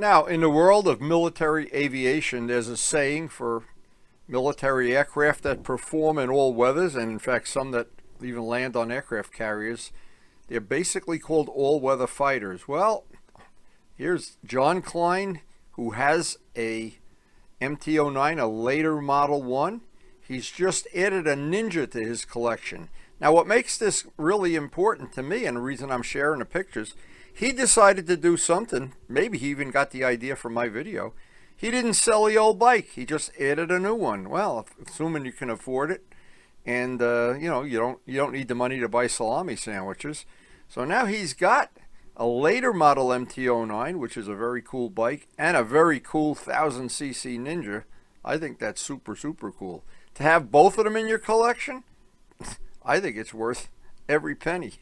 Now, in the world of military aviation, there's a saying for military aircraft that perform in all weathers, and in fact some that even land on aircraft carriers. They're basically called all-weather fighters. Well, here's John Klein, who has a MT09, a later Model 1. He's just added a Ninja to his collection. Now, what makes this really important to me, and the reason I'm sharing the pictures, he decided to do something. Maybe he even got the idea from my video. He didn't sell the old bike. He just added a new one. Well, assuming you can afford it, and you know, you don't need the money to buy salami sandwiches. So now he's got a later model MT09, which is a very cool bike, and a very cool 1000cc Ninja. I think that's super, super cool. To have both of them in your collection, I think it's worth every penny.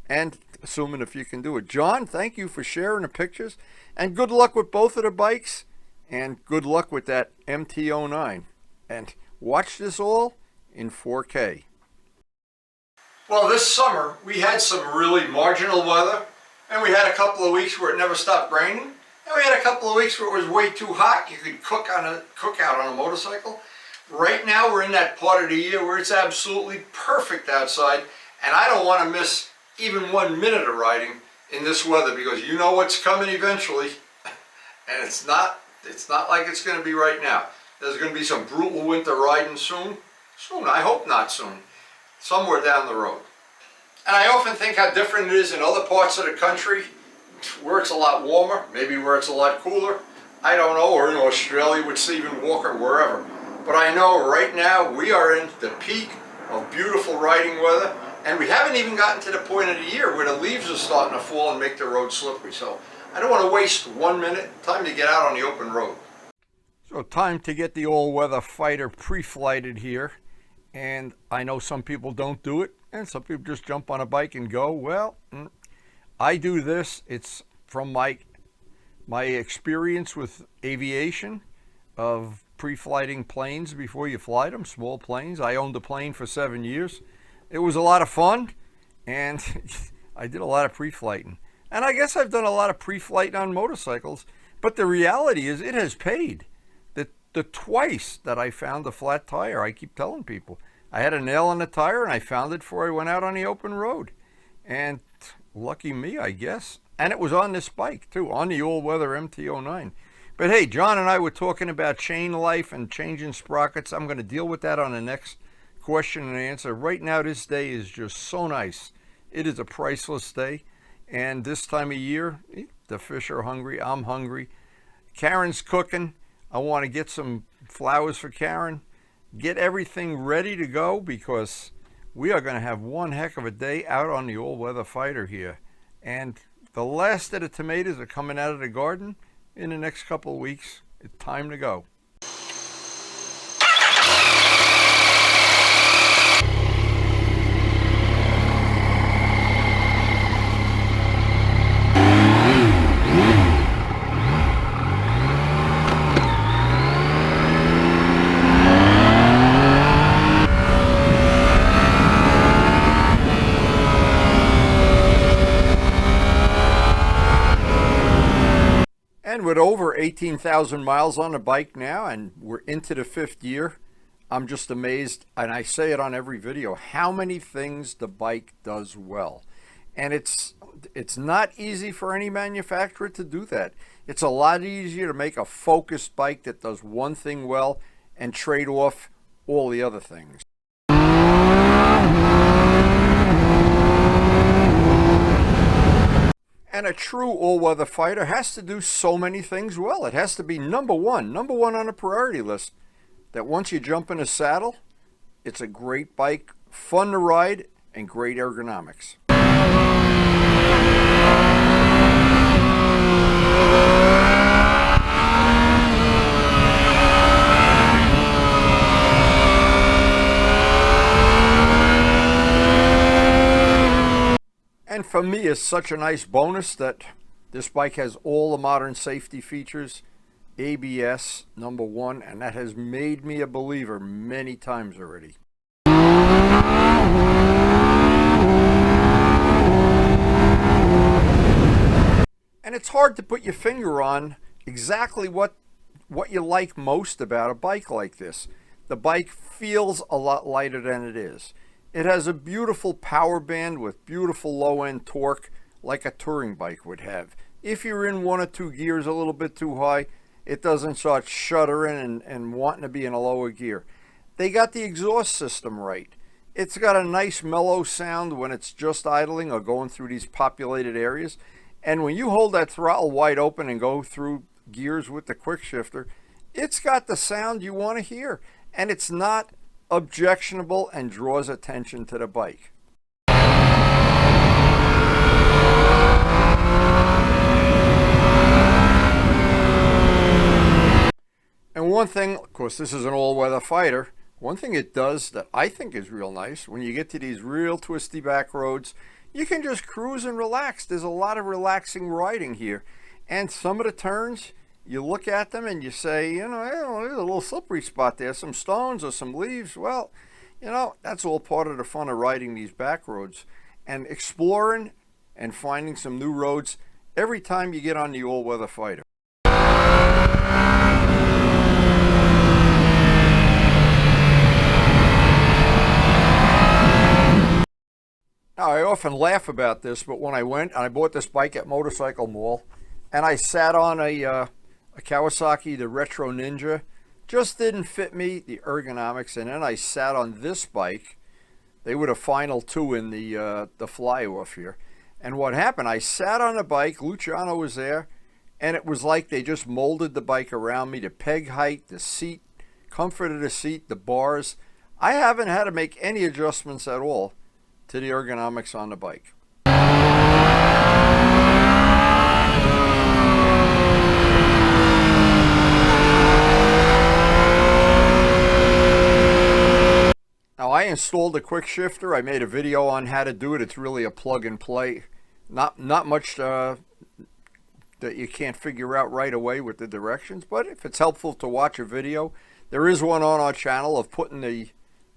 And assuming if you can do it. John, thank you for sharing the pictures, and good luck with both of the bikes, and good luck with that MT09. And watch this all in 4K. Well, this summer we had some really marginal weather, and we had a couple of weeks where it never stopped raining, and we had a couple of weeks where it was way too hot. You could cook out on a motorcycle. Right now we're in that part of the year where it's absolutely perfect outside, and I don't want to miss even 1 minute of riding in this weather, because you know what's coming eventually, and it's not like it's going to be right now. There's going to be some brutal winter riding soon. I hope not soon. Somewhere down the road. And I often think how different it is in other parts of the country, where it's a lot warmer, maybe where it's a lot cooler. I don't know, or in Australia with Stephen Walker, wherever. But I know right now we are in the peak of beautiful riding weather, and we haven't even gotten to the point of the year where the leaves are starting to fall and make the road slippery. So I don't want to waste 1 minute. Time to get out on the open road. So time to get the all-weather fighter pre-flighted here. And I know some people don't do it, and some people just jump on a bike and go. Well, I do this. It's from my experience with aviation, of pre-flighting planes before you fly them, small planes. I owned a plane for 7 years. It was a lot of fun, and I did a lot of pre-flighting. And I guess I've done a lot of pre-flighting on motorcycles, but the reality is it has paid. The twice that I found a flat tire, I keep telling people, I had a nail in the tire and I found it before I went out on the open road. And lucky me, I guess. And it was on this bike too, on the all-weather MT09. But hey, John and I were talking about chain life and changing sprockets. I'm going to deal with that on the next question and answer. Right now, this day is just so nice. It is a priceless day. And this time of year, the fish are hungry. I'm hungry. Karen's cooking. I want to get some flowers for Karen. Get everything ready to go, because we are going to have one heck of a day out on the all-weather fighter here. And the last of the tomatoes are coming out of the garden in the next couple of weeks. It's time to go. And with over 18,000 miles on the bike now, and we're into the 5th year, I'm just amazed, and I say it on every video, how many things the bike does well. And it's not easy for any manufacturer to do that. It's a lot easier to make a focused bike that does one thing well and trade off all the other things. And a true all-weather fighter has to do so many things well. It has to be number one on the priority list. That once you jump in a saddle, it's a great bike, fun to ride, and great ergonomics. And for me, it's such a nice bonus that this bike has all the modern safety features, ABS, #1, and that has made me a believer many times already. And it's hard to put your finger on exactly what you like most about a bike like this. The bike feels a lot lighter than it is. It has a beautiful power band with beautiful low-end torque like a touring bike would have. If you're in one or two gears a little bit too high, it doesn't start shuddering and wanting to be in a lower gear. They got the exhaust system right. It's got a nice mellow sound when it's just idling or going through these populated areas. And when you hold that throttle wide open and go through gears with the quick shifter, it's got the sound you want to hear. And it's not objectionable and draws attention to the bike. And one thing, of course, this is an all-weather fighter. One thing it does that I think is real nice, when you get to these real twisty back roads, you can just cruise and relax. There's a lot of relaxing riding here. And some of the turns, you look at them and you say, you know, there's a little slippery spot there, some stones or some leaves. Well, you know, that's all part of the fun of riding these back roads and exploring and finding some new roads every time you get on the all-weather fighter. Now, I often laugh about this, but when I went and I bought this bike at Motorcycle Mall and I sat on a Kawasaki, the Retro Ninja, just didn't fit me, the ergonomics, and then I sat on this bike. They were the final two in the fly-off here. And what happened, I sat on the bike, Luciano was there, and it was like they just molded the bike around me, the peg height, the seat, comfort of the seat, the bars. I haven't had to make any adjustments at all to the ergonomics on the bike. Now, I installed a quick shifter. I made a video on how to do it. It's really a plug and play. Not much that you can't figure out right away with the directions, but if it's helpful to watch a video, there is one on our channel of putting the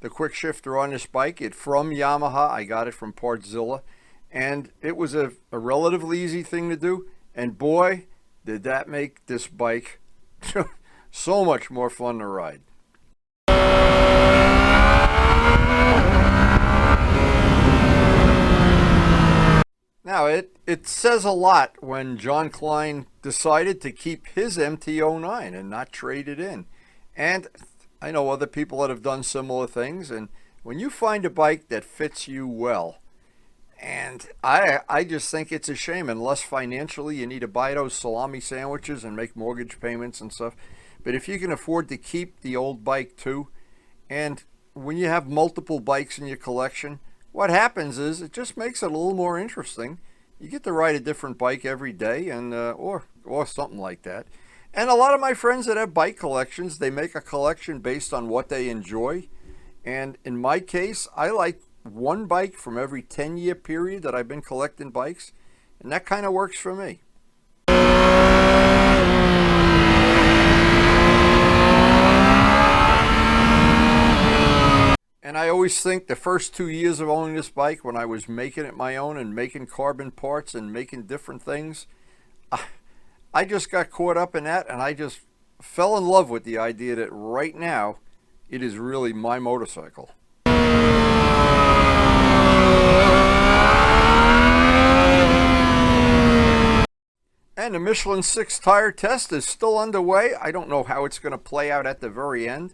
quick shifter on this bike. It's from Yamaha. I got it from Partzilla, and it was a relatively easy thing to do, and boy, did that make this bike so much more fun to ride. Now, it says a lot when John Klein decided to keep his MT09 and not trade it in. And I know other people that have done similar things, and when you find a bike that fits you well, and I just think it's a shame, unless financially you need to buy those salami sandwiches and make mortgage payments and stuff. But if you can afford to keep the old bike too, and when you have multiple bikes in your collection, what happens is it just makes it a little more interesting. You get to ride a different bike every day, and or something like that. And a lot of my friends that have bike collections, they make a collection based on what they enjoy. And in my case, I like one bike from every 10-year period that I've been collecting bikes, and that kind of works for me. And I always think the first 2 years of owning this bike, when I was making it my own and making carbon parts and making different things, I just got caught up in that, and I just fell in love with the idea that right now it is really my motorcycle. And the Michelin 6 tire test is still underway. I don't know how it's going to play out at the very end.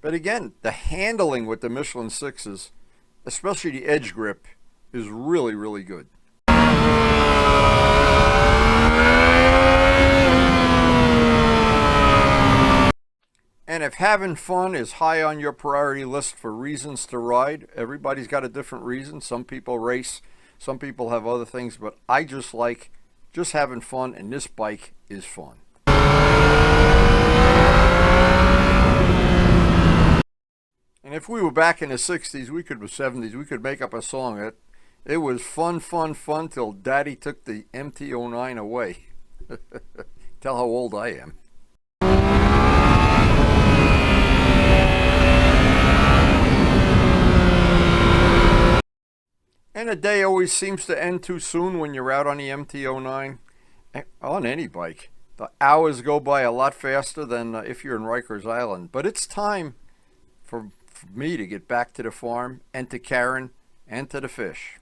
But again, the handling with the Michelin 6s, especially the edge grip, is really, really good. And if having fun is high on your priority list for reasons to ride, everybody's got a different reason. Some people race, some people have other things, but I just like just having fun, and this bike is fun. And if we were back in the 60s, or 70s, we could make up a song that it was fun, fun, fun till Daddy took the MT09 away. Tell how old I am. And a day always seems to end too soon when you're out on the MT09, on any bike. The hours go by a lot faster than if you're in Rikers Island. But it's time for me to get back to the farm and to Karen and to the fish.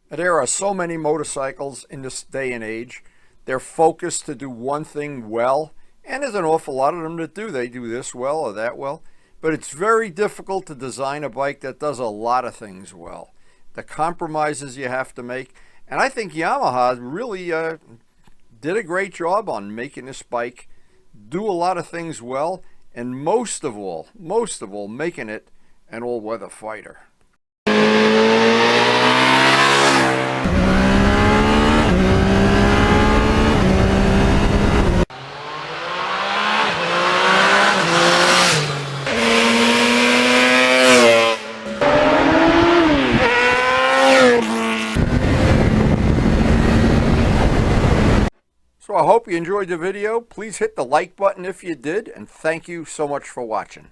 There are so many motorcycles in this day and age. They're focused to do one thing well, and there's an awful lot of them that do. They do this well or that well, but it's very difficult to design a bike that does a lot of things well. The compromises you have to make, and I think Yamaha really did a great job on making this bike do a lot of things well, and most of all, making it an all-weather fighter. So I hope you enjoyed the video. Please hit the like button if you did, and thank you so much for watching.